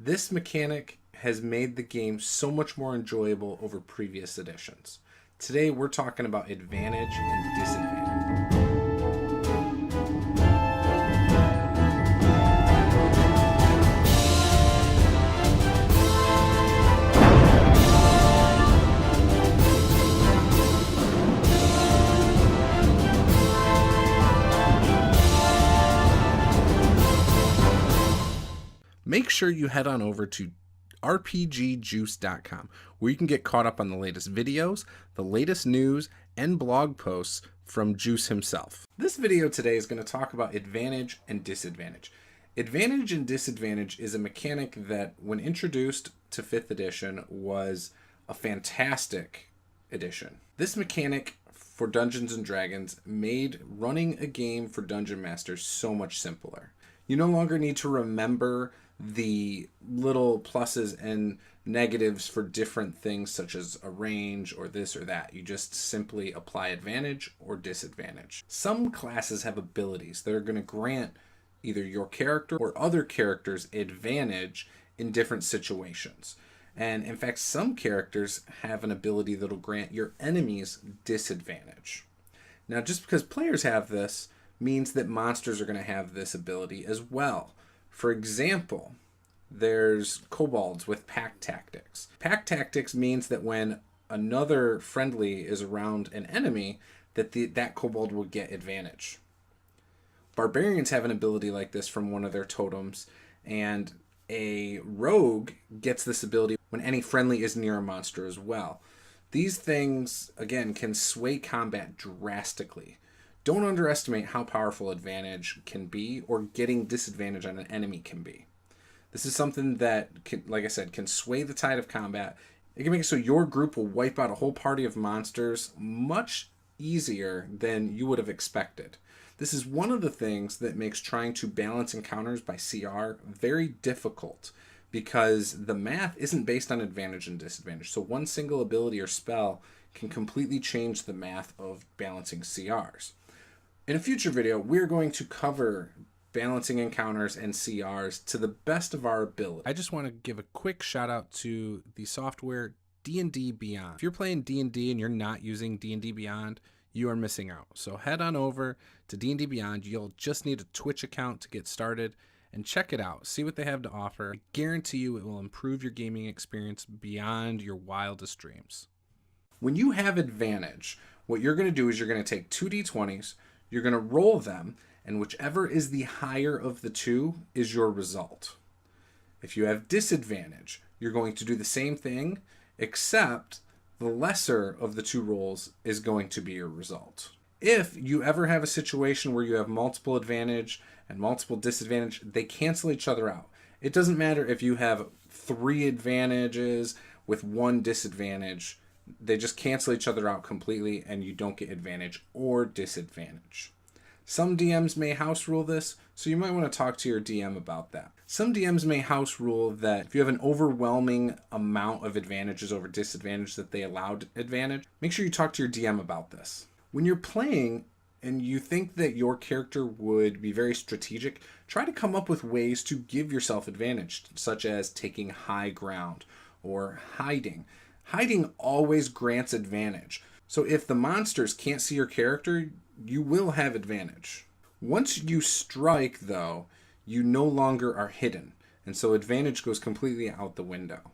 This mechanic has made the game so much more enjoyable over previous editions. Today we're talking about advantage and disadvantage. Make sure you head on over to rpgjuice.com, where you can get caught up on the latest videos, the latest news, and blog posts from Juce himself. This video today is going to talk about advantage and disadvantage. Advantage and disadvantage is a mechanic that, when introduced to 5th edition, was a fantastic addition. This mechanic for Dungeons & Dragons made running a game for Dungeon Masters so much simpler. You no longer need to remember the little pluses and negatives for different things such as a range or this or that. You just simply apply advantage or disadvantage. Some classes have abilities that are going to grant either your character or other characters advantage in different situations. And in fact, some characters have an ability that'll grant your enemies disadvantage. Now, just because players have this means that monsters are going to have this ability as well. For example, there's kobolds with Pact Tactics. Pact Tactics means that when another friendly is around an enemy, that kobold will get advantage. Barbarians have an ability like this from one of their totems, and a rogue gets this ability when any friendly is near a monster as well. These things, again, can sway combat drastically. Don't underestimate how powerful advantage can be, or getting disadvantage on an enemy can be. This is something that, can, like I said, can sway the tide of combat. It can make it so your group will wipe out a whole party of monsters much easier than you would have expected. This is one of the things that makes trying to balance encounters by CR very difficult, because the math isn't based on advantage and disadvantage. So one single ability or spell can completely change the math of balancing CRs. In a future video, we're going to cover balancing encounters and CRs to the best of our ability. I just want to give a quick shout out to the software D&D Beyond. If you're playing D&D and you're not using D&D Beyond, you are missing out. So head on over to D&D Beyond. You'll just need a Twitch account to get started, and check it out. See what they have to offer. I guarantee you it will improve your gaming experience beyond your wildest dreams. When you have advantage, what you're going to do is you're going to take 2d20s, you're going to roll them, and whichever is the higher of the two is your result. If you have disadvantage, you're going to do the same thing, except the lesser of the two rolls is going to be your result. If you ever have a situation where you have multiple advantage and multiple disadvantage, they cancel each other out. It doesn't matter if you have 3 advantages with 1 disadvantage. They just cancel each other out completely, and you don't get advantage or disadvantage. Some DMs may house rule this, so you might want to talk to your DM about that. Some DMs may house rule that if you have an overwhelming amount of advantages over disadvantage that they allowed advantage, make sure you talk to your DM about this. When you're playing and you think that your character would be very strategic, try to come up with ways to give yourself advantage, such as taking high ground or hiding. Hiding always grants advantage. So if the monsters can't see your character, you will have advantage. Once you strike, though, you no longer are hidden, and so advantage goes completely out the window.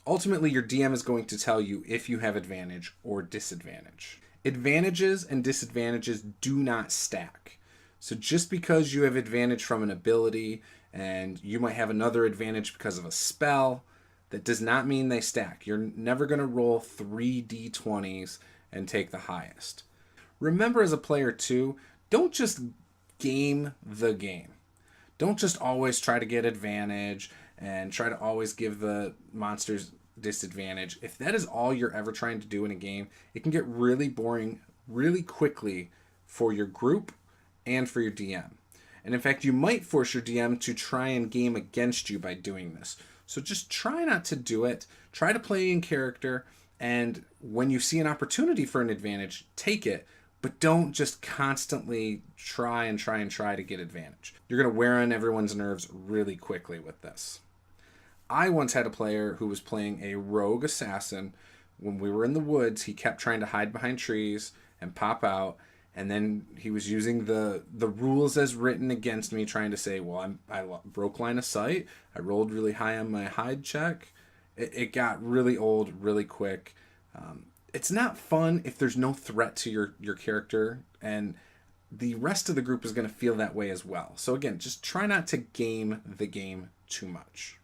Ultimately, your DM is going to tell you if you have advantage or disadvantage. Advantages and disadvantages do not stack. So just because you have advantage from an ability and you might have another advantage because of a spell, that does not mean they stack. You're never going to roll 3 d20s and take the highest. Remember, as a player too, don't just game the game. Don't just always try to get advantage and try to always give the monsters disadvantage. If that is all you're ever trying to do in a game, it can get really boring really quickly for your group and for your DM. And in fact, you might force your DM to try and game against you by doing this. So just try not to do it. Try to play in character, and when you see an opportunity for an advantage, take it. But don't just constantly try to get advantage. You're going to wear on everyone's nerves really quickly with this. I once had a player who was playing a rogue assassin. When we were in the woods, he kept trying to hide behind trees and pop out, and then he was using the rules as written against me, trying to say, well, I broke line of sight, I rolled really high on my hide check. It got really old really quick. It's not fun if there's no threat to your character, and the rest of the group is going to feel that way as well. So again, just try not to game the game too much.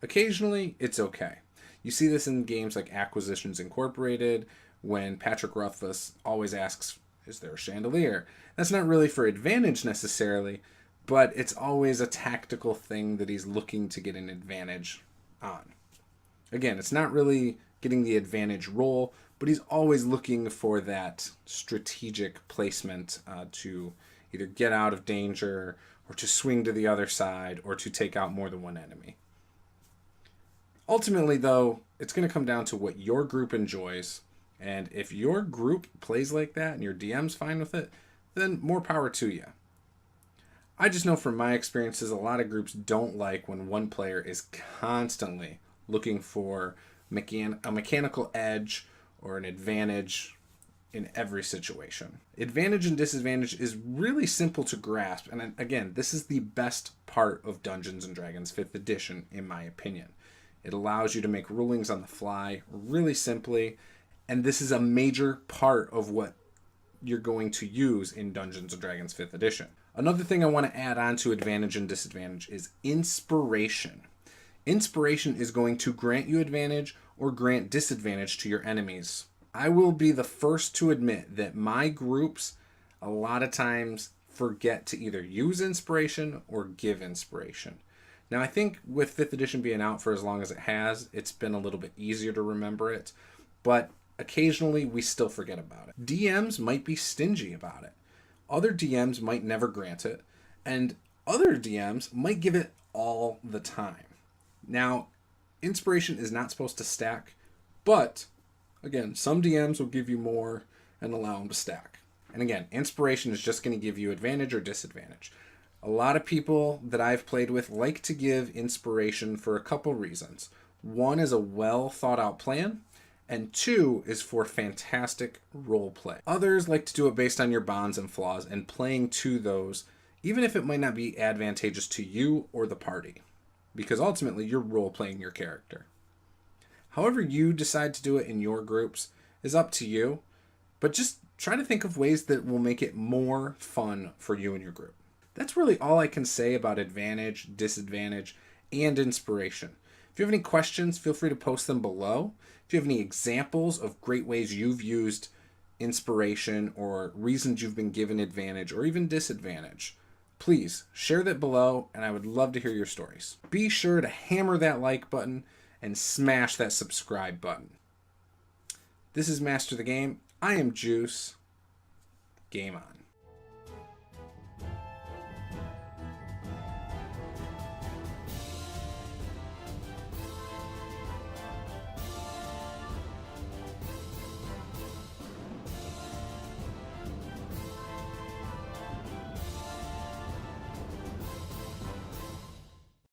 Occasionally, it's okay. You see this in games like Acquisitions Incorporated, when Patrick Rothfuss always asks, is there a chandelier? That's not really for advantage necessarily, but it's always a tactical thing that he's looking to get an advantage on. Again, it's not really getting the advantage roll, but he's always looking for that strategic placement to either get out of danger, or to swing to the other side, or to take out more than one enemy. Ultimately, though, it's going to come down to what your group enjoys, and if your group plays like that and your DM's fine with it, then more power to you. I just know from my experiences, a lot of groups don't like when one player is constantly looking for a mechanical edge or an advantage in every situation. Advantage and disadvantage is really simple to grasp, and again, this is the best part of Dungeons & Dragons 5th edition, in my opinion. It allows you to make rulings on the fly really simply, and this is a major part of what you're going to use in Dungeons & Dragons 5th edition. Another thing I want to add on to advantage and disadvantage is inspiration. Inspiration is going to grant you advantage or grant disadvantage to your enemies. I will be the first to admit that my groups a lot of times forget to either use inspiration or give inspiration. Now, I think with 5th edition being out for as long as it has, it's been a little bit easier to remember it, but occasionally we still forget about it. DMs might be stingy about it. Other DMs might never grant it, and other DMs might give it all the time. Now, inspiration is not supposed to stack, but again, some DMs will give you more and allow them to stack. And again, inspiration is just going to give you advantage or disadvantage. A lot of people that I've played with like to give inspiration for a couple reasons. One is a well thought out plan, and two is for fantastic role play. Others like to do it based on your bonds and flaws and playing to those, even if it might not be advantageous to you or the party, because ultimately you're role playing your character. However you decide to do it in your groups is up to you, but just try to think of ways that will make it more fun for you and your group. That's really all I can say about advantage, disadvantage, and inspiration. If you have any questions, feel free to post them below. If you have any examples of great ways you've used inspiration or reasons you've been given advantage or even disadvantage, please share that below, and I would love to hear your stories. Be sure to hammer that like button and smash that subscribe button. This is Master the Game. I am Juice. Game on.